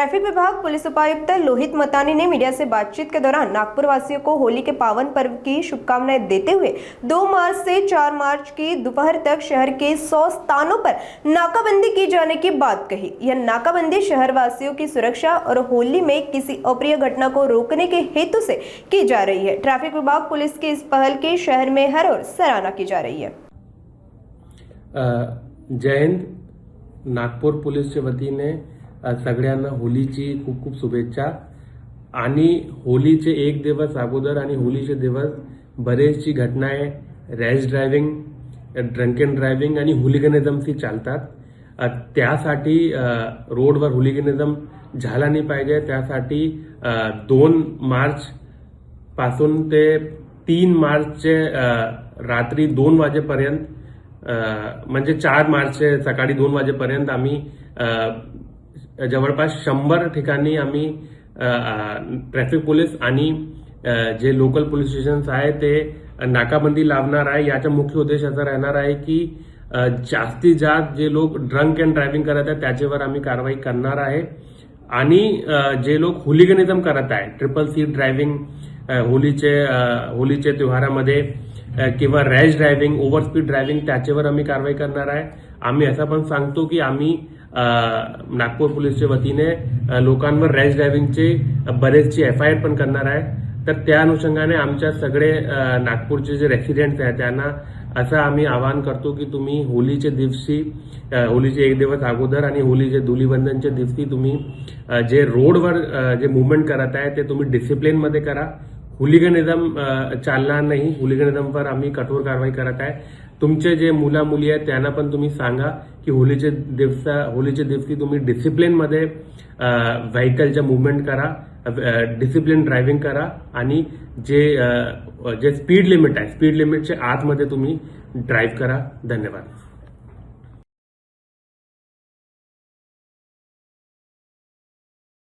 Traffic विभाग police उपायुक्त लोहित मतानी ने मीडिया से बातचीत के दौरान नागपुर वासियों को होली के पावन पर्व की शुभकामनाएं देते हुए 2 मार्च से 4 मार्च की दोपहर तक शहर के 100 स्थानों पर नाकाबंदी की जाने की बात कही। यह नाकाबंदी शहर वासियों की सुरक्षा और होली में किसी अप्रिय घटना को रोकने के हेतु से की जा रही है। ट्रैफिक विभाग पुलिस की इस पहल की शहर में हर ओर सराहना की जा रही है। जय हिंद। नागपूर पोलीसच्या वतीने सगळ्यांना होलीची खूप खूप शुभेच्छा। आणि होलीचे एक दिवस अगोदर आणि होलीचे दिवस बरेचशी घटनाएं रॅश ड्रायव्हिंग, ड्रंकन ड्रायव्हिंग आणि हुलिगनिझमशी चालतात। त्यासाठी रोडवर हुलिगनिझम झाला नाही पाहिजे। त्यासाठी 2 मार्च पासून ते 3 मार्चचे रात्री 2 वाजेपर्यंत म्हणजे 4 मार्चचे सकाळी 2 वाजेपर्यंत आम्ही जवळपास 100 ठिकाणी आम्ही ट्रॅफिक पोलीस आणि जे लोकल पोलीस स्टेशन्स आहे ते नाकाबंदी लावणार आहे। याचा मुख्य उद्देश असा राहणार आहे की जास्तीत जास्त जे लोक ड्रंक अँड ड्रायव्हिंग करत आहेत त्याच्यावर आम्ही कारवाई करणार आहे। आणि जे लोक हुलिगनिझम करत आहे, ट्रिपल सी ड्रायव्हिंग होलीचे त्योहारामध्ये किंवा rash driving, over speed driving त्याच्यावर आम्ही कारवाई करणार आहे। आम्ही असं पण सांगतो की आम्ही नागपूर पोलीसच्या वतीने लोकांवर रॅश ड्रायव्हिंगचे बरेचसे FIR पण करणार आहे। तर त्या अनुषंगाने आमच्या सगळे नागपूरचे जे रेसिडेंट्स आहेत त्यांना असं आम्ही आवाहन करतो की तुम्ही होलीचे दिवशी, होलीचे एक दिवस अगोदर आणि होलीचे धुलीवंदनच्या दिवशी तुम्ही जे रोडवर जे मुवमेंट करत आहे ते तुम्ही डिसिप्लिनमध्ये करा। हुलिगनिझम चालणार नाही। हुलिगनिझमवर आम्ही कठोर कारवाई करत आहे। तुमचे जे मुला मुली आहेत त्यांना पण तुम्ही सांगा की होलीचे दिवशी तुम्ही डिसिप्लिनमध्ये व्हेकलच्या मुवमेंट करा, डिसिप्लिन ड्रायव्हिंग करा आणि जे स्पीड लिमिट आहे स्पीड लिमिटच्या आतमध्ये तुम्ही ड्राईव्ह करा। धन्यवाद।